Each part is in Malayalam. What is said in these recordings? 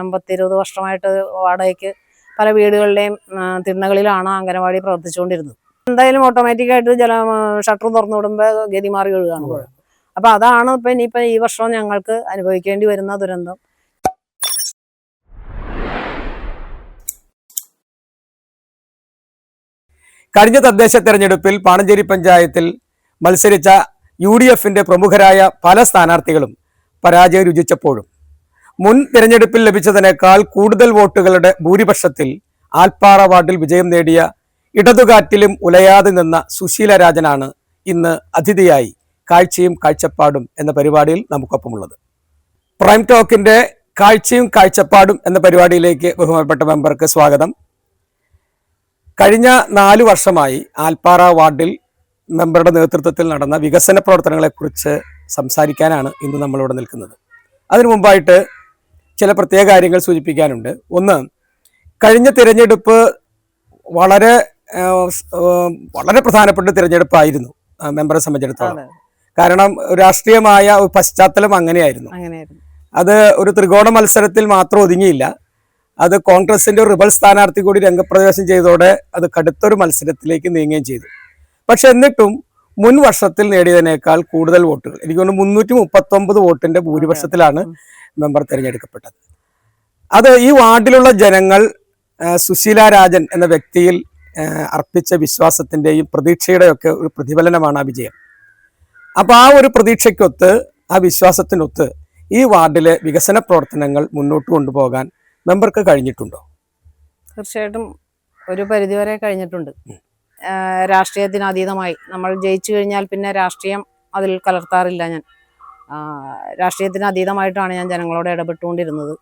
50-20 വർഷമായിട്ട് വാടകയ്ക്ക് പല വീടുകളിലെയും തിണ്ണകളിലാണ് അംഗനവാടി പ്രവർത്തിച്ചുകൊണ്ടിരുന്നത്. എന്തായാലും ഓട്ടോമാറ്റിക്കായിട്ട് ഷട്ടർ തുറന്നു വിടുമ്പോൾ ഗതി മാറി ഒഴുകാണ്. അപ്പൊ അതാണ് ഇനിയിപ്പോ ഈ വർഷം ഞങ്ങൾക്ക് അനുഭവിക്കേണ്ടി വരുന്ന ദുരന്തം. കഴിഞ്ഞ തദ്ദേശ തെരഞ്ഞെടുപ്പിൽ പാണഞ്ചേരി പഞ്ചായത്തിൽ മത്സരിച്ച UDFന്റെ പ്രമുഖരായ പല സ്ഥാനാർത്ഥികളും പരാജയം രുചിച്ചപ്പോഴും മുൻ തിരഞ്ഞെടുപ്പിൽ ലഭിച്ചതിനേക്കാൾ കൂടുതൽ വോട്ടുകളുടെ ഭൂരിപക്ഷത്തിൽ ആൽപ്പാറ വാർഡിൽ വിജയം നേടിയ ഇടതുകാറ്റിലും ഉലയാതെ നിന്ന സുശീല രാജനാണ് ഇന്ന് അതിഥിയായി കാഴ്ചയും കാഴ്ചപ്പാടും എന്ന പരിപാടിയിൽ നമുക്കൊപ്പമുള്ളത്. പ്രൈം ടോക്കിന്റെ കാഴ്ചയും കാഴ്ചപ്പാടും എന്ന പരിപാടിയിലേക്ക് ബഹുമാനപ്പെട്ട മെമ്പർക്ക് സ്വാഗതം. കഴിഞ്ഞ 4 വർഷമായി ആൽപ്പാറ വാർഡിൽ മെമ്പറുടെ നേതൃത്വത്തിൽ നടന്ന വികസന പ്രവർത്തനങ്ങളെക്കുറിച്ച് സംസാരിക്കാനാണ് ഇന്ന് നമ്മളിവിടെ നിൽക്കുന്നത്. അതിനു മുമ്പായിട്ട് ചില പ്രത്യേക കാര്യങ്ങൾ സൂചിപ്പിക്കാനുണ്ട്. ഒന്ന്, കഴിഞ്ഞ തിരഞ്ഞെടുപ്പ് വളരെ പ്രധാനപ്പെട്ട തിരഞ്ഞെടുപ്പായിരുന്നു മെമ്പറെ സംബന്ധിച്ചിടത്തോളം. കാരണം രാഷ്ട്രീയമായ പശ്ചാത്തലം അങ്ങനെയായിരുന്നു. അത് ഒരു ത്രികോണ മത്സരത്തിൽ മാത്രം ഒതുങ്ങിയില്ല. അത് കോൺഗ്രസിന്റെ ഒരു റിബൽ സ്ഥാനാർത്ഥി കൂടി രംഗപ്രവേശം ചെയ്തതോടെ അത് കടുത്തൊരു മത്സരത്തിലേക്ക് നീങ്ങുകയും ചെയ്തു. പക്ഷെ എന്നിട്ടും മുൻ വർഷത്തിൽ നേടിയതിനേക്കാൾ കൂടുതൽ വോട്ടുകൾ, എനിക്ക് തോന്നുന്നു 339 വോട്ടിന്റെ ഭൂരിപക്ഷത്തിലാണ് മെമ്പർ തിരഞ്ഞെടുക്കപ്പെട്ടത്. അത് ഈ വാർഡിലുള്ള ജനങ്ങൾ സുശീല രാജൻ എന്ന വ്യക്തിയിൽ അർപ്പിച്ച വിശ്വാസത്തിന്റെയും പ്രതീക്ഷയുടെയും ഒക്കെ ഒരു പ്രതിഫലനമാണ് ആ വിജയം. അപ്പൊ ആ ഒരു പ്രതീക്ഷയ്ക്കൊത്ത്, ആ വിശ്വാസത്തിനൊത്ത് ഈ വാർഡിലെ വികസന പ്രവർത്തനങ്ങൾ മുന്നോട്ട് കൊണ്ടുപോകാൻ മെമ്പർക്ക് കഴിഞ്ഞിട്ടുണ്ടോ? തീർച്ചയായിട്ടും ഒരു പരിധിവരെ കഴിഞ്ഞിട്ടുണ്ട്. രാഷ്ട്രീയത്തിന് അതീതമായി നമ്മൾ ജയിച്ചു കഴിഞ്ഞാൽ പിന്നെ രാഷ്ട്രീയം അതിൽ കലർത്താറില്ല. ഞാൻ രാഷ്ട്രീയത്തിന് അതീതമായിട്ടാണ് ഞാൻ ജനങ്ങളോട് ഇടപെട്ടുകൊണ്ടിരുന്നത്.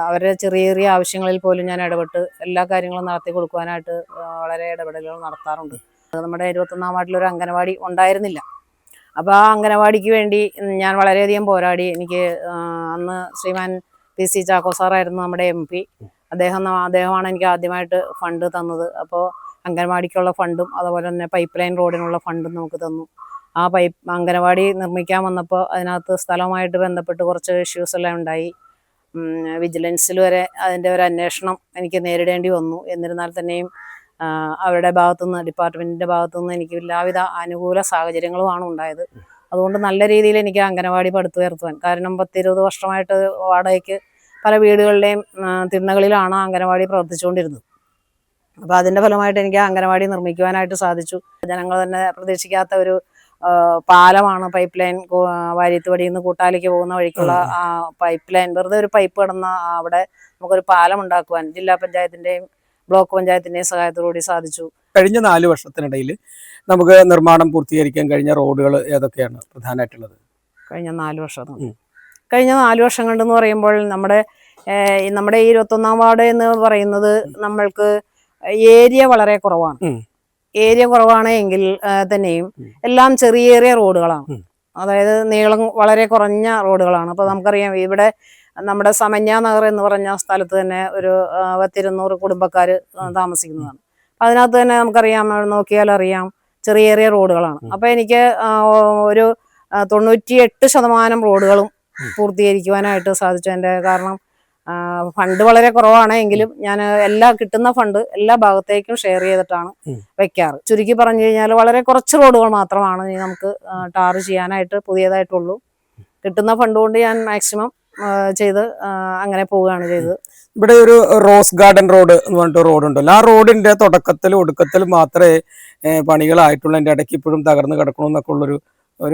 അവരുടെ ചെറിയ ചെറിയ ആവശ്യങ്ങളിൽ പോലും ഞാൻ ഇടപെട്ട് എല്ലാ കാര്യങ്ങളും നടത്തി കൊടുക്കുവാനായിട്ട് വളരെ ഇടപെടലുകൾ നടത്താറുണ്ട്. നമ്മുടെ 21-ാം വാർഡിലൊരു അംഗനവാടി ഉണ്ടായിരുന്നില്ല. അപ്പോൾ ആ അംഗനവാടിക്ക് വേണ്ടി ഞാൻ വളരെയധികം പോരാടി. എനിക്ക് അന്ന് ശ്രീമാൻ PC ചാക്കോ സാറായിരുന്നു നമ്മുടെ MP. അദ്ദേഹമാണ് എനിക്ക് ആദ്യമായിട്ട് ഫണ്ട് തന്നത്. അപ്പോൾ അംഗനവാടിക്കുള്ള ഫണ്ടും അതുപോലെ തന്നെ പൈപ്പ് ലൈൻ റോഡിനുള്ള ഫണ്ടും നമുക്ക് തന്നു. ആ അംഗനവാടി നിർമ്മിക്കാൻ വന്നപ്പോൾ അതിനകത്ത് സ്ഥലവുമായിട്ട് ബന്ധപ്പെട്ട് കുറച്ച് ഇഷ്യൂസ് എല്ലാം ഉണ്ടായി. വിജിലൻസിൽ വരെ അതിൻ്റെ ഒരു അന്വേഷണം എനിക്ക് നേരിടേണ്ടി വന്നു. എന്നിരുന്നാൽ തന്നെയും അവരുടെ ഭാഗത്തുനിന്ന്, ഡിപ്പാർട്ട്മെൻറ്റിൻ്റെ ഭാഗത്തുനിന്ന് എനിക്ക് എല്ലാവിധ അനുകൂല സാഹചര്യങ്ങളുമാണ് ഉണ്ടായത്. അതുകൊണ്ട് നല്ല രീതിയിൽ എനിക്ക് അംഗനവാടി പടുത്തുയർത്തുവാൻ, കാരണം 10-20 വർഷമായിട്ട് വാടകയ്ക്ക് പല വീടുകളിലെയും തിണ്ണകളിലാണ് അംഗനവാടി പ്രവർത്തിച്ചുകൊണ്ടിരുന്നത്. അപ്പോൾ അതിൻ്റെ ഫലമായിട്ട് എനിക്ക് അംഗനവാടി നിർമ്മിക്കുവാനായിട്ട് സാധിച്ചു. ജനങ്ങൾ തന്നെ പ്രതീക്ഷിക്കാത്ത ഒരു പാലമാണ് പൈപ്പ് ലൈൻ. വാര്യത്തുപടിയിൽ നിന്ന് കൂട്ടാലിക്ക് പോകുന്ന വഴിക്കുള്ള ആ പൈപ്പ് ലൈൻ, വെറുതെ ഒരു പൈപ്പ് കിടന്ന അവിടെ നമുക്കൊരു പാലം ഉണ്ടാക്കുവാൻ ജില്ലാ പഞ്ചായത്തിൻ്റെയും ബ്ലോക്ക് പഞ്ചായത്തിൻ്റെയും സഹായത്തോടുകൂടി സാധിച്ചു. കഴിഞ്ഞ 4 വർഷത്തിനിടയിൽ നമുക്ക് നിർമ്മാണം പൂർത്തീകരിക്കാൻ കഴിഞ്ഞ റോഡുകൾ ഏതൊക്കെയാണ് പ്രധാനമായിട്ടുള്ളത്? കഴിഞ്ഞ 4 വർഷം കൊണ്ടെന്ന് പറയുമ്പോൾ നമ്മുടെ ഈ 21-ാം വാർഡ് എന്ന് പറയുന്നത് നമ്മൾക്ക് ഏരിയ വളരെ കുറവാണ്. ഏരിയ കുറവാണ് എങ്കിൽ തന്നെയും എല്ലാം ചെറിയ ചെറിയ റോഡുകളാണ്. അതായത് നീളം വളരെ കുറഞ്ഞ റോഡുകളാണ്. അപ്പോൾ നമുക്കറിയാം, ഇവിടെ നമ്മുടെ സമന്യ നഗർ എന്ന് പറഞ്ഞ സ്ഥലത്ത് തന്നെ ഒരു 200 കുടുംബക്കാർ താമസിക്കുന്നതാണ്. അതിനകത്ത് തന്നെ നമുക്കറിയാം, നോക്കിയാൽ അറിയാം, ചെറിയ ചെറിയ റോഡുകളാണ്. അപ്പോൾ എനിക്ക് ഒരു 98% റോഡുകളും പൂർത്തീകരിക്കുവാനായിട്ട് സാധിച്ചു. എൻ്റെ കാരണം ഫണ്ട് വളരെ കുറവാണ് എങ്കിലും ഞാൻ കിട്ടുന്ന ഫണ്ട് എല്ലാ ഭാഗത്തേക്കും ഷെയർ ചെയ്തിട്ടാണ് വെക്കാറ്. ചുരുക്കി പറഞ്ഞു കഴിഞ്ഞാൽ വളരെ കുറച്ച് റോഡുകൾ മാത്രമാണ് നമുക്ക് ടാർ ചെയ്യാനായിട്ട് പുതിയതായിട്ടുള്ളൂ. കിട്ടുന്ന ഫണ്ട് കൊണ്ട് ഞാൻ മാക്സിമം ചെയ്ത് അങ്ങനെ പോവുകയാണ് ചെയ്തത്. ഇവിടെ ഒരു റോസ് ഗാർഡൻ റോഡ് എന്ന് പറഞ്ഞിട്ട് റോഡ് ഉണ്ടല്ലോ, ആ റോഡിന്റെ തുടക്കത്തിലും ഒടുക്കത്തിലും മാത്രമേ പണികളായിട്ടുള്ളൂ. എൻ്റെ ഇടയ്ക്ക് ഇപ്പോഴും തകർന്ന് കിടക്കണമെന്നൊക്കെ ഉള്ളൊരു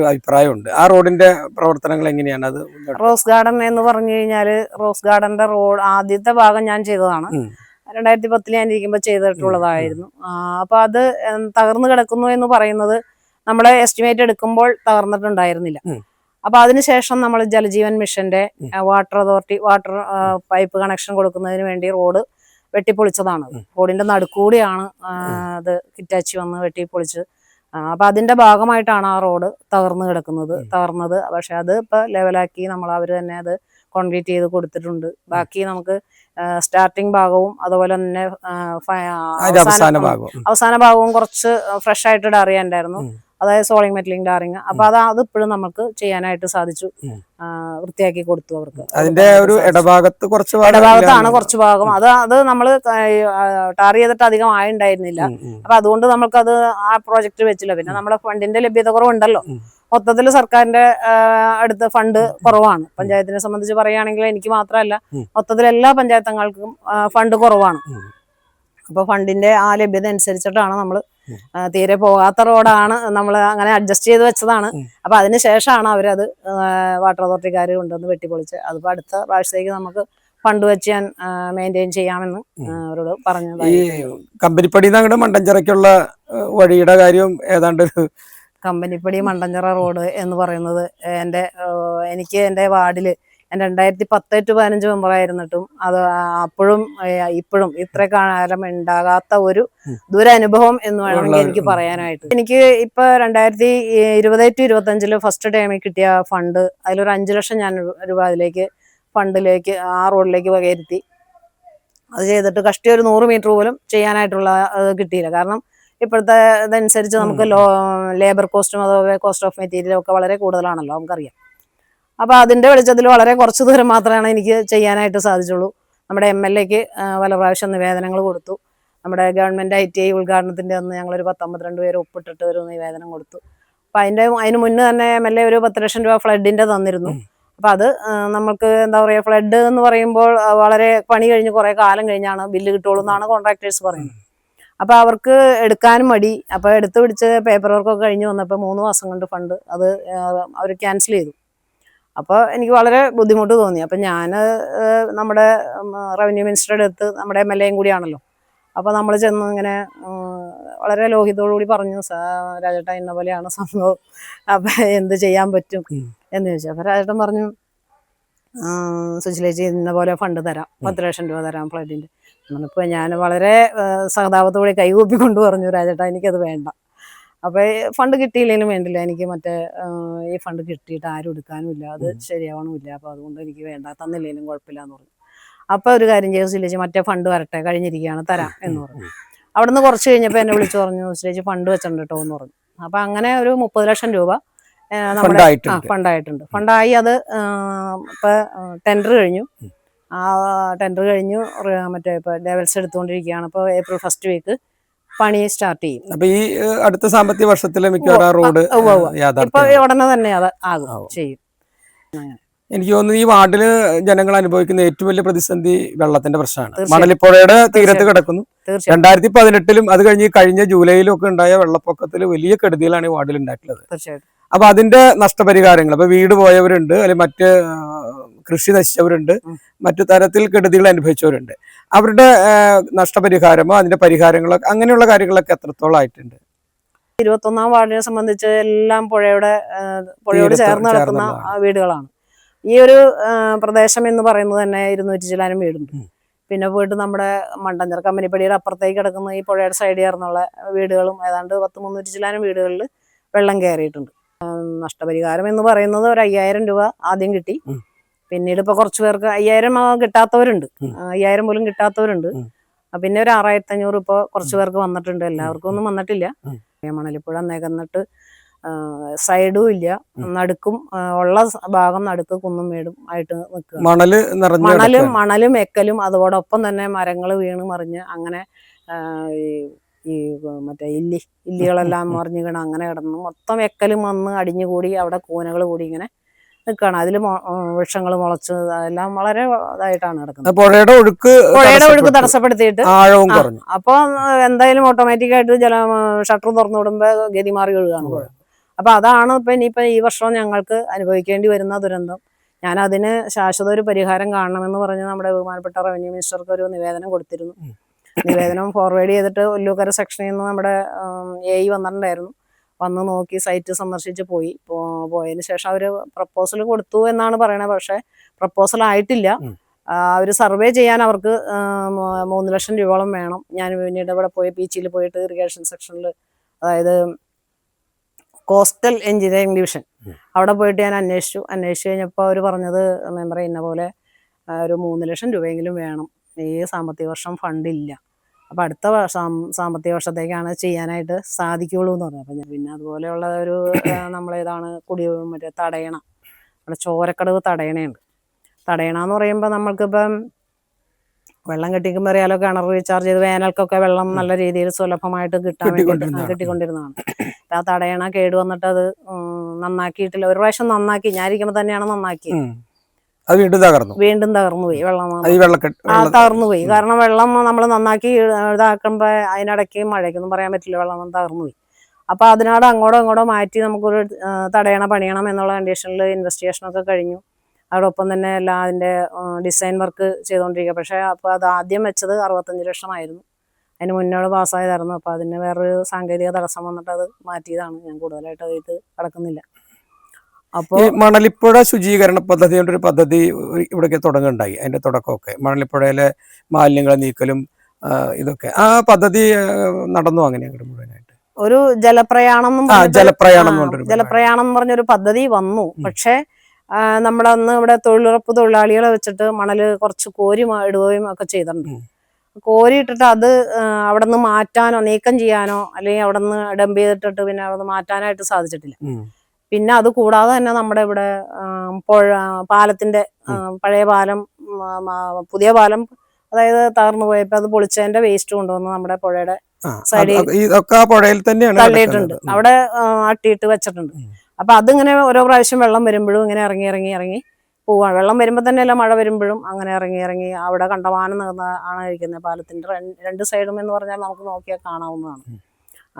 അഭിപ്രായമുണ്ട്. ആ റോഡിന്റെ പ്രവർത്തനങ്ങൾ എങ്ങനെയാണ്? അത് റോസ് ഗാർഡൻ എന്ന് പറഞ്ഞു കഴിഞ്ഞാൽ, റോസ് ഗാർഡന്റെ റോഡ് ആദ്യത്തെ ഭാഗം ഞാൻ ചെയ്തതാണ്. 2010 ഞാൻ ഇരിക്കുമ്പോൾ ചെയ്തിട്ടുള്ളതായിരുന്നു. അപ്പൊ അത് തകർന്നു കിടക്കുന്നു എന്ന് പറയുന്നത് നമ്മളെ എസ്റ്റിമേറ്റ് എടുക്കുമ്പോൾ തകർന്നിട്ടുണ്ടായിരുന്നില്ല. അപ്പൊ അതിനുശേഷം നമ്മൾ ജലജീവൻ മിഷന്റെ വാട്ടർ അതോറിറ്റി പൈപ്പ് കണക്ഷൻ കൊടുക്കുന്നതിന് വേണ്ടി റോഡ് വെട്ടിപ്പൊളിച്ചതാണ്. റോഡിന്റെ നടുക്കൂടിയാണ് അത് ഹിറ്റാച്ചി വന്ന് വെട്ടിപ്പൊളിച്ച്. അപ്പൊ അതിന്റെ ഭാഗമായിട്ടാണ് ആ റോഡ് തകർന്നത്. പക്ഷെ അത് ഇപ്പൊ ലെവലാക്കി അവര് തന്നെ അത് കോൺക്രീറ്റ് ചെയ്ത് കൊടുത്തിട്ടുണ്ട്. ബാക്കി നമുക്ക് സ്റ്റാർട്ടിങ് ഭാഗവും അതുപോലെ തന്നെ അവസാന ഭാഗവും കുറച്ച് ഫ്രഷ് ആയിട്ട് അറിയാനുണ്ടായിരുന്നു. അതായത് സോളിംഗ് മെറ്റലിംഗ് ടാറിങ്. അപ്പൊ അത് ഇപ്പോഴും നമുക്ക് ചെയ്യാനായിട്ട് സാധിച്ചു. വൃത്തിയാക്കി കൊടുത്തു അവർക്ക്. അതിന്റെ ഒരു ഇടഭാഗത്ത് ഇടഭാഗത്താണ് കുറച്ച് ഭാഗം. അത് നമ്മൾ ടാർ ചെയ്തിട്ട് അധികം ആയുണ്ടായിരുന്നില്ല. അപ്പൊ അതുകൊണ്ട് നമുക്കത് ആ പ്രോജക്റ്റ് വെച്ചില്ല. പിന്നെ നമ്മുടെ ഫണ്ടിന്റെ ലഭ്യത കുറവുണ്ടല്ലോ. മൊത്തത്തിൽ സർക്കാരിന്റെ അടുത്ത് ഫണ്ട് കുറവാണ്. പഞ്ചായത്തിനെ സംബന്ധിച്ച് പറയുകയാണെങ്കിൽ എനിക്ക് മാത്രമല്ല, മൊത്തത്തിൽ എല്ലാ പഞ്ചായത്തങ്ങൾക്കും ഫണ്ട് കുറവാണ്. അപ്പൊ ഫണ്ടിന്റെ ആ ലഭ്യത അനുസരിച്ചിട്ടാണ് നമ്മൾ തീരെ പോകാത്ത റോഡാണ് നമ്മൾ അങ്ങനെ അഡ്ജസ്റ്റ് ചെയ്ത് വെച്ചതാണ്. അപ്പൊ അതിന് ശേഷമാണ് അവരത് വാട്ടർ അതോറിറ്റിക്കാർ കൊണ്ടുവന്ന് വെട്ടിപ്പൊളിച്ച് അതിപ്പോ അടുത്ത പ്രാവശ്യത്തേക്ക് നമുക്ക് ഫണ്ട് വെച്ച് ഞാൻ മെയിൻറ്റെയിൻ ചെയ്യാമെന്ന് അവരോട് പറഞ്ഞത്. ഈ കമ്പനിപ്പടിയിൽ നിന്ന് അങ്ങോട്ട് മണ്ടഞ്ചിറയ്ക്കുള്ള വഴിയുടെ കാര്യം ഏതാണ്ട് കമ്പനിപ്പടി മണ്ടഞ്ചിറ റോഡ് എന്ന് പറയുന്നത് എനിക്ക് എൻ്റെ വാർഡില് ഞാൻ 2010 to 15 മെമ്പറായിരുന്നിട്ടും അത് അപ്പോഴും ഇപ്പോഴും ഇത്ര കാലം ഉണ്ടാകാത്ത ഒരു ദുരനുഭവം എന്ന് വേണമെങ്കിൽ എനിക്ക് പറയാനായിട്ട്. എനിക്ക് ഇപ്പൊ 2020 to 25 ഫസ്റ്റ് ടൈമിൽ കിട്ടിയ ഫണ്ട്, അതിലൊരു 5 ലക്ഷം ഞാൻ രൂപ അതിലേക്ക് ഫണ്ടിലേക്ക് ആ റോഡിലേക്ക് വകയിരുത്തി. അത് ചെയ്തിട്ട് കഷ്ടി ഒരു 100 മീറ്റർ പോലും ചെയ്യാനായിട്ടുള്ള കിട്ടിയില്ല. കാരണം ഇപ്പോഴത്തെ ഇതനുസരിച്ച് നമുക്ക് ലേബർ കോസ്റ്റും അതുപോലെ കോസ്റ്റ് ഓഫ് മെറ്റീരിയലും ഒക്കെ വളരെ കൂടുതലാണല്ലോ, നമുക്കറിയാം. അപ്പോൾ അതിൻ്റെ വെളിച്ചത്തിൽ വളരെ കുറച്ച് ദൂരം മാത്രമാണ് എനിക്ക് ചെയ്യാനായിട്ട് സാധിച്ചുള്ളൂ. നമ്മുടെ MLAക്ക് പല പ്രാവശ്യം നിവേദനങ്ങൾ കൊടുത്തു. നമ്മുടെ ഗവൺമെൻറ് ITI ഉദ്ഘാടനത്തിൻ്റെ അന്ന് ഞങ്ങളൊരു 10-12 പേര് ഒപ്പിട്ടിട്ട് ഒരു നിവേദനം കൊടുത്തു. അപ്പം അതിന് മുന്നേ തന്നെ MLA ഒരു 10 ലക്ഷം രൂപ ഫ്ലഡിൻ്റെ തന്നിരുന്നു. അപ്പം അത് നമുക്ക് എന്താ പറയുക, ഫ്ലഡ് എന്ന് പറയുമ്പോൾ വളരെ പണി കഴിഞ്ഞ് കുറേ കാലം കഴിഞ്ഞാണ് ബില്ല് കിട്ടുള്ളൂ എന്നാണ് കോൺട്രാക്ടേഴ്സ് പറയുന്നത്. അപ്പോൾ അവർക്ക് എടുക്കാനും മടി. അപ്പോൾ എടുത്ത് പിടിച്ച് പേപ്പർ വർക്കൊക്കെ കഴിഞ്ഞ് വന്നപ്പോൾ 3 മാസം കൊണ്ട് ഫണ്ട് അത് അവർ ക്യാൻസൽ ചെയ്തു. അപ്പോൾ എനിക്ക് വളരെ ബുദ്ധിമുട്ട് തോന്നി. അപ്പം ഞാൻ നമ്മുടെ റവന്യൂ മിനിസ്റ്ററുടെ അടുത്ത്, നമ്മുടെ MLAയും കൂടിയാണല്ലോ, അപ്പോൾ നമ്മൾ ചെന്ന് ഇങ്ങനെ വളരെ ലോഹിതോടുകൂടി പറഞ്ഞു, രാജേട്ടൻ ഇന്ന പോലെയാണ് സംഭവം, അപ്പം എന്ത് ചെയ്യാൻ പറ്റും എന്ന് ചോദിച്ചു. അപ്പോൾ രാജേട്ടൻ പറഞ്ഞു, സുശീലേച്ചി ഇന്ന പോലെ ഫണ്ട് തരാം, 10 ലക്ഷം രൂപ തരാം ഫ്ലഡിൻ്റെ. നമ്മളിപ്പോൾ ഞാൻ വളരെ സഹതാപത്തോടെ കൈകൂപ്പിക്കൊണ്ട് പറഞ്ഞു, രാജേട്ടാ എനിക്കത് വേണ്ട. അപ്പോൾ ഫണ്ട് കിട്ടിയില്ലെങ്കിലും വേണ്ടില്ല, എനിക്ക് മറ്റേ ഈ ഫണ്ട് കിട്ടിയിട്ട് ആരും എടുക്കാനുമില്ല, അത് ശരിയാവണമില്ല, അപ്പോൾ അതുകൊണ്ട് എനിക്ക് വേണ്ട, തന്നില്ലെങ്കിലും കുഴപ്പമില്ല എന്ന് പറഞ്ഞു. അപ്പോൾ ഒരു കാര്യം ചെയ്തു, സുശീലേച്ചി മറ്റേ ഫണ്ട് വരട്ടെ, കഴിഞ്ഞിരിക്കുകയാണ്, തരാം എന്ന് പറഞ്ഞു. അവിടെ നിന്ന് കുറച്ച് കഴിഞ്ഞപ്പോൾ എന്നെ വിളിച്ചു പറഞ്ഞു, സുശീലേച്ചി ഫണ്ട് വെച്ചിട്ടുണ്ട് കേട്ടോ എന്ന് പറഞ്ഞു. അപ്പോൾ അങ്ങനെ ഒരു 30 ലക്ഷം രൂപ നമ്മുടെ ഫണ്ടായിട്ടുണ്ട്. ഫണ്ടായി. അത് ഇപ്പോൾ ടെൻഡർ കഴിഞ്ഞു. ആ ടെൻഡർ കഴിഞ്ഞു. മറ്റേ ഇപ്പോൾ ഡെവൽസ് എടുത്തുകൊണ്ടിരിക്കുകയാണ്. ഇപ്പോൾ April 1st വീക്ക് പണി സ്റ്റാർട്ട് ചെയ്യും. അപ്പൊ ഈ അടുത്ത സാമ്പത്തിക വർഷത്തിലെ മിക്കവാറും റോഡ് ഇപ്പൊ ഉടനെ തന്നെ അത് ആകും ചെയ്യും. എനിക്ക് തോന്നുന്നു ഈ വാർഡില് ജനങ്ങൾ അനുഭവിക്കുന്ന ഏറ്റവും വലിയ പ്രതിസന്ധി വെള്ളത്തിന്റെ പ്രശ്നമാണ്. മണലിപ്പുഴയുടെ തീരത്ത് കിടക്കുന്നു. 2018 അത് കഴിഞ്ഞ ജൂലൈയിലും ഒക്കെ ഉണ്ടായ വെള്ളപ്പൊക്കത്തിൽ വലിയ കെടുതികളാണ് ഈ വാർഡിൽ ഉണ്ടായിട്ടുള്ളത്. തീർച്ചയായിട്ടും. അപ്പൊ അതിന്റെ നഷ്ടപരിഹാരങ്ങൾ, അപ്പൊ വീട് പോയവരുണ്ട്, അല്ലെങ്കിൽ മറ്റ് കൃഷി നശിച്ചവരുണ്ട്, മറ്റു തരത്തിൽ കെടുതികൾ അനുഭവിച്ചവരുണ്ട്. അവരുടെ നഷ്ടപരിഹാരമോ അതിന്റെ പരിഹാരങ്ങളോ അങ്ങനെയുള്ള കാര്യങ്ങളൊക്കെ എത്രത്തോളം ആയിട്ടുണ്ട്? 21ാം വാർഡിനെ സംബന്ധിച്ച് എല്ലാം പുഴയോട് ചേർന്ന് കിടക്കുന്ന വീടുകളാണ്. ഈ ഒരു പ്രദേശം എന്ന് പറയുന്നത് തന്നെ 200 ചില്ലാനും വീടുണ്ട്. പിന്നെ പോയിട്ട് നമ്മുടെ മണ്ടഞ്ചിറ കമ്പനിപ്പടിയുടെ അപ്പുറത്തേക്ക് കിടക്കുന്ന ഈ പുഴയുടെ സൈഡിൽ ചേർന്നുള്ള വീടുകളും ഏതാണ്ട് 200-300 ചില്ലാനും വീടുകളിൽ വെള്ളം കയറിയിട്ടുണ്ട്. നഷ്ടപരിഹാരം എന്ന് പറയുന്നത് ഒരു 5000 രൂപ ആദ്യം കിട്ടി. പിന്നീട് ഇപ്പൊ കുറച്ചു പേർക്ക് 5000 കിട്ടാത്തവരുണ്ട്, 5000 പോലും കിട്ടാത്തവരുണ്ട്. പിന്നെ ഒരു 6500 ഇപ്പോൾ കുറച്ചു പേർക്ക് വന്നിട്ടുണ്ട്. എല്ലാവർക്കും ഒന്നും വന്നിട്ടില്ല. മണലിപ്പുഴ നികന്നിട്ട് സൈഡും ഇല്ല, നടുക്കും ഉള്ള ഭാഗം നടുക്ക് കുന്നും മേടും ആയിട്ട് നിൽക്കുക. മണലും എക്കലും അതോടൊപ്പം തന്നെ മരങ്ങൾ വീണ് മറിഞ്ഞ് അങ്ങനെ ഈ മറ്റേ ഇല്ലികളെല്ലാം മറിഞ്ഞു വീണ് അങ്ങനെ കിടന്നു. മൊത്തം എക്കലും വന്ന് അടിഞ്ഞുകൂടി അവിടെ കൂനകൾ കൂടി ഇങ്ങനെ നിൽക്കുകയാണ്. അതിൽ വൃക്ഷങ്ങൾ മുളച്ച് എല്ലാം വളരെ ഇതായിട്ടാണ് കിടക്കുന്നത്. പുഴയുടെ ഒഴുക്ക് തടസ്സപ്പെടുത്തിയിട്ട് അപ്പോൾ എന്തായാലും ഓട്ടോമാറ്റിക്കായിട്ട് ഷട്ടർ തുറന്നു വിടുമ്പോൾ ഗതി മാറി ഒഴുകാണ് പുഴ. അപ്പൊ അതാണ് ഇപ്പൊ ഇനിയിപ്പോ ഈ വർഷം ഞങ്ങൾക്ക് അനുഭവിക്കേണ്ടി വരുന്ന ദുരന്തം. ഞാൻ അതിന് ശാശ്വത ഒരു പരിഹാരം കാണണമെന്ന് പറഞ്ഞ് നമ്മുടെ ബഹുമാനപ്പെട്ട റവന്യൂ മിനിസ്റ്റർക്ക് ഒരു നിവേദനം കൊടുത്തിരുന്നു. നിവേദനം ഫോർവേഡ് ചെയ്തിട്ട് ഒല്ലൂക്കര സെക്ഷനിൽ നിന്ന് നമ്മുടെ AE വന്നിട്ടുണ്ടായിരുന്നു. വന്ന് നോക്കി സൈറ്റ് സന്ദർശിച്ച് പോയതിന് ശേഷം അവർ പ്രപ്പോസൽ കൊടുത്തു എന്നാണ് പറയണത്. പക്ഷെ പ്രപ്പോസൽ ആയിട്ടില്ല. അവർ സർവേ ചെയ്യാൻ അവർക്ക് 3 ലക്ഷം രൂപയോളം വേണം. ഞാൻ പിന്നീട് ഇവിടെ പീച്ചിയിൽ പോയിട്ട് ഇറിഗേഷൻ സെക്ഷനിൽ, അതായത് കോസ്റ്റൽ എഞ്ചിനീയറിംഗ് ഡിവിഷൻ, അവിടെ പോയിട്ട് ഞാൻ അന്വേഷിച്ചു കഴിഞ്ഞപ്പോൾ അവർ പറഞ്ഞത്, മെമ്പറെ ഇന്ന പോലെ ഒരു 3 ലക്ഷം രൂപയെങ്കിലും വേണം, ഈ സാമ്പത്തിക വർഷം ഫണ്ടില്ല അപ്പോൾ അടുത്ത സാമ്പത്തിക വർഷത്തേക്കാണ് ചെയ്യാനായിട്ട് സാധിക്കുകയുള്ളൂ എന്ന് പറഞ്ഞു. അപ്പം പിന്നെ അതുപോലെയുള്ള ഒരു നമ്മളേതാണ് മറ്റേ തടയണ, അവിടെ ചോരക്കടവ് തടയണയുണ്ട്. തടയണ എന്ന് പറയുമ്പോൾ നമ്മൾക്കിപ്പം വെള്ളം കെട്ടിക്കുമ്പോൾ അറിയാലോ, കിണർ റീചാർജ് ചെയ്ത് വേനൽക്കൊക്കെ വെള്ളം നല്ല രീതിയിൽ സുലഭമായിട്ട് കിട്ടാൻ വേണ്ടിയിട്ട് കിട്ടിക്കൊണ്ടിരുന്നതാണ്. ആ തടയണ കേട് വന്നിട്ട് അത് നന്നാക്കിയിട്ടില്ല. ഒരു പ്രാവശ്യം നന്നാക്കി, ഞാനിരിക്കുമ്പോൾ തന്നെയാണ് നന്നാക്കി, വീണ്ടും തകർന്നു പോയി. തകർന്നു പോയി. കാരണം വെള്ളം നമ്മൾ നന്നാക്കി ഇതാക്കുമ്പോൾ അതിനിടയ്ക്ക് മഴയ്ക്കൊന്നും പറയാൻ പറ്റില്ല, വെള്ളം തകർന്നു പോയി. അപ്പോൾ അതിനോട് അങ്ങോട്ടോ മാറ്റി നമുക്കൊരു തടയണ പണിയണം എന്നുള്ള കണ്ടീഷനിൽ ഇൻവെസ്റ്റിഗേഷനൊക്കെ കഴിഞ്ഞു. അതോടൊപ്പം തന്നെ എല്ലാം അതിൻ്റെ ഡിസൈൻ വർക്ക് ചെയ്തുകൊണ്ടിരിക്കുക. പക്ഷേ അപ്പോൾ അത് ആദ്യം വെച്ചത് 65 ലക്ഷമായിരുന്നു. അതിന് മുന്നോട് പാസ്സായതായിരുന്നു. അപ്പോൾ അതിന് വേറൊരു സാങ്കേതിക തടസ്സം വന്നിട്ട് അത് മാറ്റിയതാണ്. ഞാൻ കൂടുതലായിട്ട് ഇത് കടക്കുന്നില്ല. അപ്പോൾ മണലിപ്പുഴ ശുചീകരണ പദ്ധതി കൊണ്ടൊരു പദ്ധതി ഇവിടേക്ക് തുടങ്ങുണ്ടായി. അതിന്റെ തുടക്കമൊക്കെ മണലിപ്പുഴയിലെ മാലിന്യങ്ങൾ നീക്കലും ഇതൊക്കെ ആ പദ്ധതി നടന്നു. അങ്ങനെ മുഴുവനായിട്ട് ഒരു ജലപ്രയാണം എന്ന് പറഞ്ഞൊരു പദ്ധതി വന്നു. പക്ഷേ നമ്മളന്ന് ഇവിടെ തൊഴിലുറപ്പ് തൊഴിലാളികളെ വെച്ചിട്ട് മണല് കുറച്ച് കോരി ഇടുകയും ഒക്കെ ചെയ്തിട്ടുണ്ട്. കോരിയിട്ടിട്ട് അത് അവിടെ നിന്ന് മാറ്റാനോ നീക്കം ചെയ്യാനോ അല്ലെങ്കിൽ അവിടെ നിന്ന് ഡംപ് ചെയ്തിട്ടിട്ട് പിന്നെ അവിടെ നിന്ന് മാറ്റാനായിട്ട് സാധിച്ചിട്ടില്ല. പിന്നെ അത് കൂടാതെ തന്നെ നമ്മുടെ ഇവിടെ പാലത്തിന്റെ പഴയ പാലം, പുതിയ പാലം അതായത് തകർന്നു പോയപ്പോ അത് പൊളിച്ചതിന്റെ വേസ്റ്റ് കൊണ്ടുവന്ന് നമ്മുടെ പുഴയുടെ സൈഡിൽ തള്ളിയിട്ടുണ്ട്. അവിടെ അട്ടിയിട്ട് വെച്ചിട്ടുണ്ട്. അപ്പൊ അതിങ്ങനെ ഓരോ പ്രാവശ്യം വെള്ളം വരുമ്പോഴും ഇങ്ങനെ ഇറങ്ങി പോവാണ്. വെള്ളം വരുമ്പോൾ തന്നെയല്ല, മഴ വരുമ്പോഴും അങ്ങനെ ഇറങ്ങി അവിടെ കണ്ടമാനം ആണ് ഇരിക്കുന്നത്. പാലത്തിന്റെ രണ്ട് സൈഡും എന്ന് പറഞ്ഞാൽ നമുക്ക് നോക്കിയാൽ കാണാവുന്നതാണ്.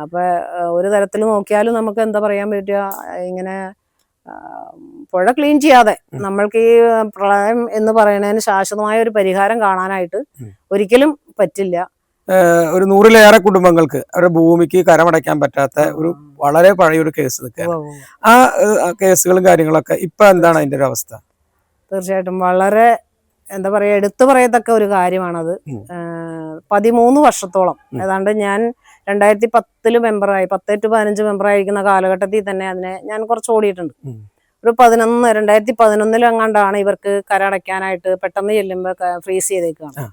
അപ്പൊ ഒരു തരത്തിൽ നോക്കിയാലും നമുക്ക് എന്താ പറയാൻ പറ്റുക, ഇങ്ങനെ പുഴ ക്ലീൻ ചെയ്യാതെ നമ്മൾക്ക് ഈ പ്രളയം എന്ന് പറയുന്നതിന് ശാശ്വതമായ ഒരു പരിഹാരം കാണാനായിട്ട് ഒരിക്കലും പറ്റില്ല. ഒരു 100-ലേറെ കുടുംബങ്ങൾക്ക് അവരുടെ ഭൂമിക്ക് കരമടയ്ക്കാൻ പറ്റാത്ത ഒരു വളരെ പഴയൊരു കേസ് നിൽക്കുക. ആ കേസുകളും കാര്യങ്ങളൊക്കെ ഇപ്പൊ എന്താണ് അതിന്റെ ഒരു അവസ്ഥ? തീർച്ചയായിട്ടും വളരെ എന്താ പറയാ, എടുത്തു പറയത്തക്ക ഒരു കാര്യമാണത്. 13 വർഷത്തോളം ഏതാണ്ട് ഞാൻ 2010 മെമ്പറായി, 10 to 15 മെമ്പറായിരിക്കുന്ന കാലഘട്ടത്തിൽ തന്നെ അതിനെ ഞാൻ കുറച്ച് ഓടിയിട്ടുണ്ട്. ഒരു 2011 എങ്ങാണ്ടാണ് ഇവർക്ക് കരടയ്ക്കാനായിട്ട് പെട്ടെന്ന് ചെല്ലുമ്പോൾ ഫ്രീസ് ചെയ്തേക്കുകയാണ്.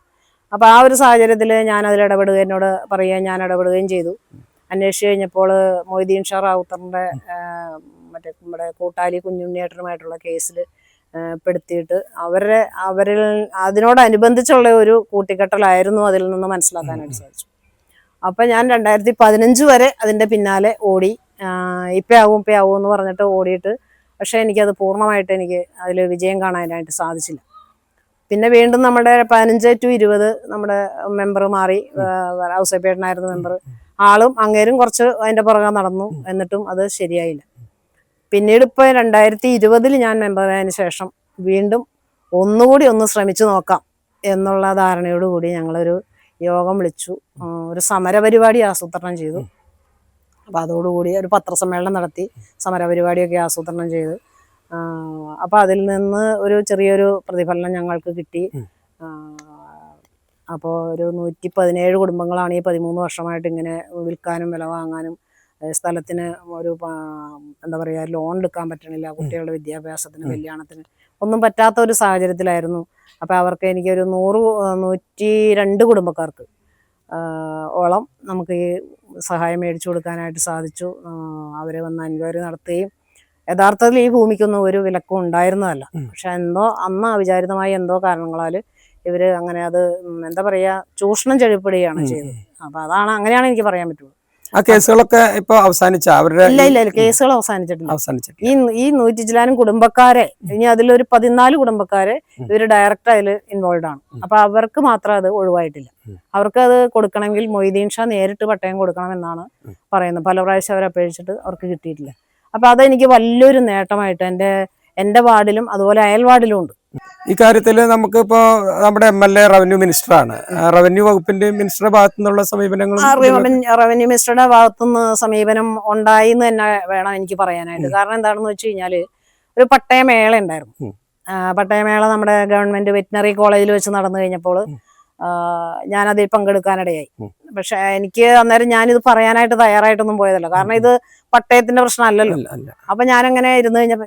അപ്പൊ ആ ഒരു സാഹചര്യത്തിൽ ഞാൻ അതിൽ എന്നോട് പറയുക, ഞാൻ ഇടപെടുകയും ചെയ്തു. അന്വേഷിച്ച് കഴിഞ്ഞപ്പോൾ മൊയ്തീൻ ഷാ റാവുത്തറിന്റെ മറ്റേ നമ്മുടെ കൂട്ടാലി കുഞ്ഞുണ്ണിയേട്ടനുമായിട്ടുള്ള കേസിൽ പെടുത്തിയിട്ട് അവരിൽ അതിനോടനുബന്ധിച്ചുള്ള ഒരു കൂട്ടിക്കെട്ടലായിരുന്നു അതിൽ നിന്ന് മനസ്സിലാക്കാനായിട്ട് സാധിച്ചു. അപ്പൊ ഞാൻ 2015 വരെ അതിന്റെ പിന്നാലെ ഓടി, ഇപ്പയാവും എന്ന് പറഞ്ഞിട്ട് ഓടിയിട്ട്, പക്ഷെ എനിക്കത് പൂർണ്ണമായിട്ട് എനിക്ക് അതിൽ വിജയം കാണാനായിട്ട് സാധിച്ചില്ല. പിന്നെ വീണ്ടും നമ്മുടെ 15 to 20 നമ്മുടെ മെമ്പർ മാറി, ഔസേപ്പേട്ടനായിരുന്നു മെമ്പർ. ആളും അങ്ങേരും കുറച്ച് അതിന്റെ പുറകെ നടന്നു, എന്നിട്ടും അത് ശരിയായില്ല. പിന്നീട് ഇപ്പൊ 2020 ഞാൻ മെമ്പറായതിനു ശേഷം വീണ്ടും ഒന്നുകൂടി ശ്രമിച്ചു നോക്കാം എന്നുള്ള ധാരണയോടുകൂടി ഞങ്ങളൊരു യോഗം വിളിച്ചു, ഒരു സമരപരിപാടി ആസൂത്രണം ചെയ്തു. അപ്പൊ അതോടുകൂടി ഒരു പത്രസമ്മേളനം നടത്തി സമരപരിപാടിയൊക്കെ ആസൂത്രണം ചെയ്ത്, അപ്പൊ അതിൽ നിന്ന് ഒരു ചെറിയൊരു പ്രതിഫലനം ഞങ്ങൾക്ക് കിട്ടി. അപ്പോൾ ഒരു 117 കുടുംബങ്ങളാണ് ഈ 13 വർഷമായിട്ട് ഇങ്ങനെ വിൽക്കാനും വില വാങ്ങാനും സ്ഥലത്തിന് ഒരു എന്താ പറയുക ലോൺ എടുക്കാൻ പറ്റണില്ല, കുട്ടികളുടെ വിദ്യാഭ്യാസത്തിന് കല്യാണത്തിന് ഒന്നും പറ്റാത്ത ഒരു സാഹചര്യത്തിലായിരുന്നു. അപ്പം അവർക്ക് എനിക്കൊരു 102 കുടുംബക്കാർക്ക് ഓളം നമുക്ക് ഈ സഹായം മേടിച്ചു കൊടുക്കാനായിട്ട് സാധിച്ചു. അവർ വന്ന് എൻക്വയറി നടത്തുകയും യഥാർത്ഥത്തിൽ ഈ ഭൂമിക്കൊന്നും ഒരു വിലക്കും ഉണ്ടായിരുന്നതല്ല. പക്ഷെ അന്ന് അവിചാരിതമായ കാരണങ്ങളാൽ ഇവർ അങ്ങനെ അത് എന്താ പറയുക ചൂഷണം ചെഴിപ്പെടുകയാണ് ചെയ്തത്. അപ്പം അങ്ങനെയാണ് എനിക്ക് പറയാൻ പറ്റുള്ളൂ. ആ കേസുകളൊക്കെ ഇപ്പൊ അവസാനിച്ച ഇല്ല കേസുകൾ അവസാനിച്ചിട്ടില്ല. ഈ 100 ചില്ലാനും കുടുംബക്കാരെ, ഇനി അതിലൊരു 14 കുടുംബക്കാരെ ഇവര് ഡയറക്റ്റ് അതിൽ ഇൻവോൾവ് ആണ്. അപ്പൊ അവർക്ക് മാത്രം അത് ഒഴിവായിട്ടില്ല. അവർക്ക് അത് കൊടുക്കണമെങ്കിൽ മൊയ്തീൻ ഷാ നേരിട്ട് പട്ടയം കൊടുക്കണം എന്നാണ് പറയുന്നത്. പല പ്രാവശ്യം അവർ അപേക്ഷിച്ചിട്ട് അവർക്ക് കിട്ടിയിട്ടില്ല. അപ്പൊ അതെനിക്ക് വലിയൊരു നേട്ടമായിട്ട് എന്റെ വാർഡിലും അതുപോലെ അയൽ വാർഡിലും ഉണ്ട്. ഈ കാര്യത്തിൽ നമുക്കിപ്പോ നമ്മുടെ MLA റവന്യൂ മിനിസ്റ്ററാണ്. റവന്യൂ വകുപ്പിന്റെ മിനിസ്റ്ററുടെ ഭാഗത്തു നിന്നുള്ള സമീപനങ്ങൾ, റവന്യൂ മിനിസ്റ്ററുടെ ഭാഗത്തുനിന്ന് സമീപനം ഉണ്ടായി എന്ന് തന്നെ വേണം എനിക്ക് പറയാനായിട്ട്. കാരണം എന്താണെന്ന് വെച്ച് കഴിഞ്ഞാല് ഒരു പട്ടയമേള ഉണ്ടായിരുന്നു. പട്ടയമേള നമ്മുടെ ഗവൺമെന്റ് വെറ്റിനറി കോളേജിൽ വെച്ച് നടന്നു കഴിഞ്ഞപ്പോൾ ഞാനതിൽ പങ്കെടുക്കാനിടയായി. പക്ഷെ എനിക്ക് അന്നേരം ഞാനിത് പറയാനായിട്ട് തയ്യാറായിട്ടൊന്നും പോയതല്ല. കാരണം ഇത് പട്ടയത്തിന്റെ പ്രശ്നമല്ലല്ലോ. അപ്പൊ ഞാനങ്ങനെ ഇരുന്ന് കഴിഞ്ഞപ്പോ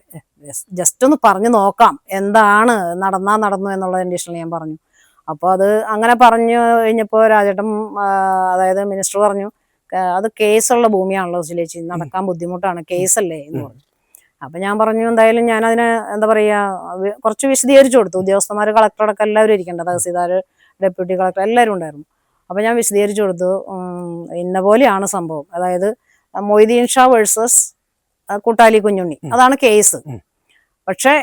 ജസ്റ്റ് ഒന്ന് പറഞ്ഞു നോക്കാം, എന്താണ് നടന്നു എന്നുള്ള കണ്ടീഷനിൽ ഞാൻ പറഞ്ഞു. അപ്പോൾ അത് അങ്ങനെ പറഞ്ഞു കഴിഞ്ഞപ്പോൾ രാജേട്ടൻ അതായത് മിനിസ്റ്റർ പറഞ്ഞു അത് കേസുള്ള ഭൂമിയാണല്ലോ സുലേച്ചി, നടക്കാൻ ബുദ്ധിമുട്ടാണ്, കേസല്ലേ എന്ന് പറഞ്ഞു. അപ്പം ഞാൻ പറഞ്ഞു എന്തായാലും ഞാനതിന് എന്താ പറയുക കുറച്ച് വിശദീകരിച്ചു കൊടുത്തു. ഉദ്യോഗസ്ഥന്മാർ, കളക്ടറടക്കം എല്ലാവരും ഇരിക്കേണ്ട, തഹസീൽദാർ, ഡെപ്യൂട്ടി കളക്ടർ എല്ലാവരും ഉണ്ടായിരുന്നു. അപ്പം ഞാൻ വിശദീകരിച്ചു കൊടുത്തു, ഇന്ന പോലെയാണ് സംഭവം, അതായത് മൊയ്തീൻ ഷാ വേഴ്സസ് കൂട്ടാലി കുഞ്ഞുണ്ണി, അതാണ് കേസ്. പക്ഷെ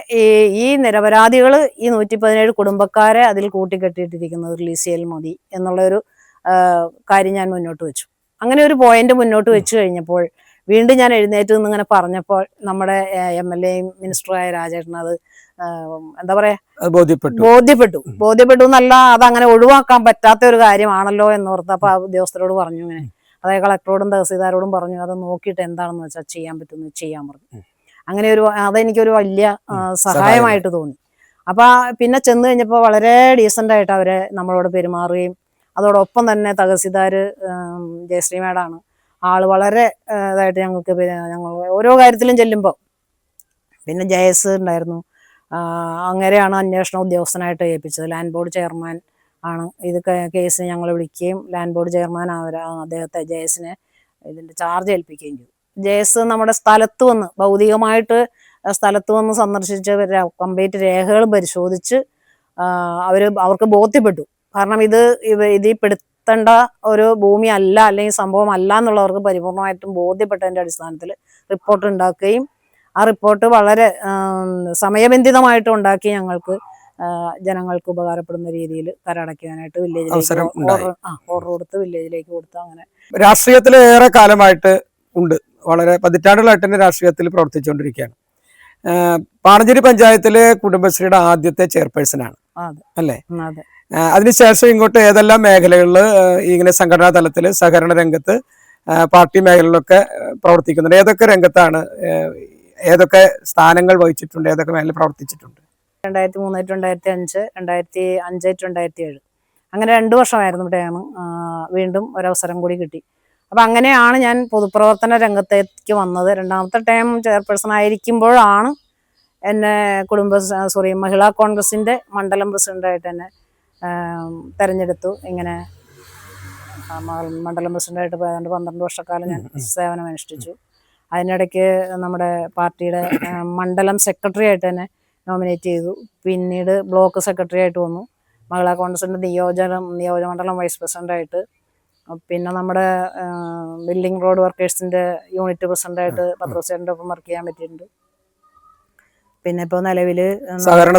ഈ നിരപരാധികൾ, ഈ 117 കുടുംബക്കാരെ അതിൽ കൂട്ടിക്കെട്ടിയിട്ടിരിക്കുന്നത് റിലീസ് ചെയ്യൽ മതി എന്നുള്ളൊരു കാര്യം ഞാൻ മുന്നോട്ട് വെച്ചു. അങ്ങനെ ഒരു പോയിന്റ് മുന്നോട്ട് വെച്ചു കഴിഞ്ഞപ്പോൾ വീണ്ടും ഞാൻ എഴുന്നേറ്റ് നിന്ന് ഇങ്ങനെ പറഞ്ഞപ്പോൾ നമ്മുടെ MLA-യും മിനിസ്റ്ററായ രാജേട്ടൻ അത് എന്താ പറയാ ബോധ്യപ്പെട്ടു എന്നല്ല, അതങ്ങനെ ഒഴിവാക്കാൻ പറ്റാത്ത ഒരു കാര്യമാണല്ലോ എന്നോർത്ത് അപ്പൊ ആ ഉദ്യോഗസ്ഥരോട് പറഞ്ഞു, ഇങ്ങനെ അതായത് കളക്ടറോടും തഹസീൽദാരോടും പറഞ്ഞു, അത് നോക്കിയിട്ട് എന്താണെന്ന് വെച്ചാൽ ചെയ്യാൻ പറ്റുമെന്ന് ചെയ്യാൻ പറഞ്ഞു. അങ്ങനെ അതെനിക്കൊരു വലിയ സഹായമായിട്ട് തോന്നി. അപ്പൊ പിന്നെ ചെന്ന് കഴിഞ്ഞപ്പോൾ വളരെ ഡീസന്റ് ആയിട്ട് അവരെ നമ്മളോട് പെരുമാറുകയും, അതോടൊപ്പം തന്നെ തഹസീൽദാർ ജയശ്രീ മേഡാണ്, ആള് വളരെ ഇതായിട്ട് ഞങ്ങൾ ഓരോ കാര്യത്തിലും ചെല്ലുമ്പോൾ, പിന്നെ ജയസ് ഉണ്ടായിരുന്നു, അങ്ങനെയാണ് അന്വേഷണ ഉദ്യോഗസ്ഥനായിട്ട് ഏൽപ്പിച്ചത്. ലാൻഡ് ബോർഡ് ചെയർമാൻ ആണ് ഇത് കേസിന് ഞങ്ങൾ വിളിക്കുകയും ലാൻഡ് ബോർഡ് ചെയർമാൻ അദ്ദേഹത്തെ ജയസിനെ ഇതിന്റെ ചാർജ് ഏൽപ്പിക്കുകയും ചെയ്തു. ജയസ് നമ്മുടെ സ്ഥലത്ത് വന്ന് ഭൗതികമായിട്ട് സ്ഥലത്ത് വന്ന് സന്ദർശിച്ച് കംപ്ലീറ്റ് രേഖകൾ പരിശോധിച്ച് അവർക്ക് ബോധ്യപ്പെട്ടു. കാരണം ഇതിൽ പെടുത്തേണ്ട ഒരു ഭൂമി അല്ല, അല്ലെങ്കിൽ സംഭവം അല്ല എന്നുള്ളവർക്ക് പരിപൂർണമായിട്ടും ബോധ്യപ്പെട്ടതിന്റെ അടിസ്ഥാനത്തിൽ റിപ്പോർട്ട് ഉണ്ടാക്കുകയും ആ റിപ്പോർട്ട് വളരെ സമയബന്ധിതമായിട്ട് ഉണ്ടാക്കി ഞങ്ങൾക്ക് ജനങ്ങൾക്ക് ഉപകാരപ്പെടുന്ന രീതിയിൽ കരടയ്ക്കാനായിട്ട് വില്ലേജിലേക്ക് ഓർഡർ കൊടുത്ത് വില്ലേജിലേക്ക് കൊടുത്ത്. അങ്ങനെ രാഷ്ട്രീയത്തിൽ ഏറെ കാലമായിട്ട് ഉണ്ട്, വളരെ പതിറ്റാണ്ടുകളായിട്ട് തന്നെ രാഷ്ട്രീയത്തിൽ പ്രവർത്തിച്ചുകൊണ്ടിരിക്കുകയാണ്. പാണഞ്ചേരി പഞ്ചായത്തിലെ കുടുംബശ്രീയുടെ ആദ്യത്തെ ചെയർപേഴ്സൺ ആണ് അല്ലേ? അതിനുശേഷം ഇങ്ങോട്ട് ഏതെല്ലാം മേഖലകളിൽ ഇങ്ങനെ സംഘടനാ തലത്തിൽ, സഹകരണ രംഗത്ത്, പാർട്ടി മേഖലകളിലൊക്കെ പ്രവർത്തിക്കുന്നുണ്ട്? ഏതൊക്കെ രംഗത്താണ്, ഏതൊക്കെ സ്ഥാനങ്ങൾ വഹിച്ചിട്ടുണ്ട്, ഏതൊക്കെ മേഖല പ്രവർത്തിച്ചിട്ടുണ്ട്? 2003, 2005, 2005, 2007 അങ്ങനെ 2 വർഷമായിരുന്നു ടേം. വീണ്ടും ഒരവസരം കൂടി കിട്ടി. അപ്പം അങ്ങനെയാണ് ഞാൻ പൊതുപ്രവർത്തന രംഗത്തേക്ക് വന്നത്. രണ്ടാമത്തെ ടേം ചെയർപേഴ്സൺ ആയിരിക്കുമ്പോഴാണ് എന്നെ മഹിളാ കോൺഗ്രസിന്റെ മണ്ഡലം പ്രസിഡന്റായിട്ട് തന്നെ തെരഞ്ഞെടുത്തു. ഇങ്ങനെ മണ്ഡലം പ്രസിഡന്റായിട്ട് 12 വർഷക്കാലം ഞാൻ സേവനം അനുഷ്ഠിച്ചു. അതിനിടയ്ക്ക് നമ്മുടെ പാർട്ടിയുടെ മണ്ഡലം സെക്രട്ടറി ആയിട്ട് തന്നെ നോമിനേറ്റ് ചെയ്തു. പിന്നീട് ബ്ലോക്ക് സെക്രട്ടറി ആയിട്ട് വന്നു. മഹിളാ കോൺഗ്രസിന്റെ നിയോജകമണ്ഡലം വൈസ് പ്രസിഡന്റായിട്ട്, പിന്നെ നമ്മുടെ ബിൽഡിംഗ് റോഡ് വർക്കേഴ്സിന്റെ യൂണിറ്റ് പ്രസിഡന്റായിട്ട് പത്രോസേന്റെ ഒപ്പം വർക്ക് ചെയ്യാൻ പറ്റിയിട്ടുണ്ട്. പിന്നെ ഇപ്പോൾ നിലവിൽ സഹകരണ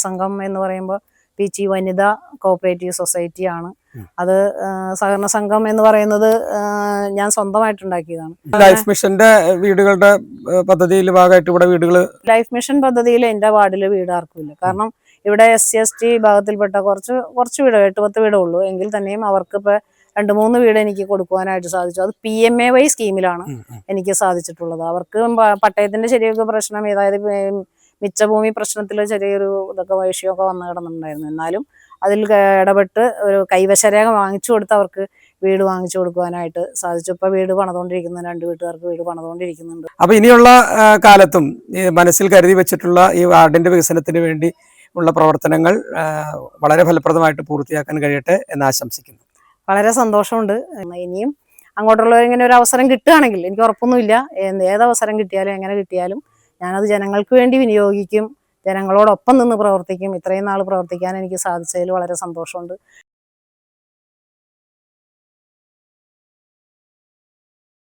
സംഘം എന്ന് പറയുമ്പോൾ പീച്ചി വനിതാ കോഓപ്പറേറ്റീവ് സൊസൈറ്റി ആണ്. അത് സഹകരണ സംഘം എന്ന് പറയുന്നത് ഞാൻ സ്വന്തമായിട്ടുണ്ടാക്കിയതാണ്. ലൈഫ് മിഷന്റെ വീടുകളുടെ പദ്ധതിയിൽ ഭാഗമായിട്ട് ഇവിടെ ലൈഫ് മിഷൻ പദ്ധതിയിൽ എന്റെ വാർഡിൽ വീട് ആർക്കുമില്ല. കാരണം ഇവിടെ SC/ST വിഭാഗത്തിൽപ്പെട്ട കുറച്ച് വീട്, 8-10 വീടേ ഉള്ളൂ. എങ്കിൽ തന്നെയും അവർക്ക് ഇപ്പൊ 2-3 വീട് എനിക്ക് കൊടുക്കുവാനായിട്ട് സാധിച്ചു. അത് PMAY സ്കീമിലാണ് എനിക്ക് സാധിച്ചിട്ടുള്ളത്. അവർക്ക് പട്ടയത്തിന്റെ ചെറിയൊക്കെ പ്രശ്നം, അതായത് മിച്ചഭൂമി പ്രശ്നത്തിൽ ചെറിയൊരു ഇതൊക്കെ വിഷയമൊക്കെ വന്നു കിടന്നിട്ടുണ്ടായിരുന്നു. എന്നാലും അതിൽ ഇടപെട്ട് ഒരു കൈവശരേഖ വാങ്ങിച്ചു കൊടുത്ത് അവർക്ക് വീട് വാങ്ങിച്ചു കൊടുക്കുവാനായിട്ട് സാധിച്ചു. ഇപ്പൊ വീട് പണിതുകൊണ്ടിരിക്കുന്നു, 2 വീട്ടുകാർക്ക് വീട് പണിതുകൊണ്ടിരിക്കുന്നുണ്ട്. അപ്പൊ ഇനിയുള്ള കാലത്തും മനസ്സിൽ കരുതി വെച്ചിട്ടുള്ള ഈ വാർഡിന്റെ വികസനത്തിന് വേണ്ടി ഉള്ള പ്രവർത്തനങ്ങൾ വളരെ ഫലപ്രദമായിട്ട് പൂർത്തിയാക്കാൻ കഴിയട്ടെ എന്ന് ആശംസിക്കുന്നു. വളരെ സന്തോഷമുണ്ട്. ഇനിയും അങ്ങോട്ടുള്ള ഇങ്ങനെ ഒരു അവസരം കിട്ടുകയാണെങ്കിൽ, എനിക്ക് ഉറപ്പൊന്നുമില്ല, ഏതവസരം കിട്ടിയാലും എങ്ങനെ കിട്ടിയാലും ഞാനത് ജനങ്ങൾക്ക് വേണ്ടി വിനിയോഗിക്കും, ജനങ്ങളോടൊപ്പം നിന്ന് പ്രവർത്തിക്കും. ഇത്രയും നാൾ പ്രവർത്തിക്കാൻ എനിക്ക് സാധിച്ചതിൽ വളരെ സന്തോഷമുണ്ട്.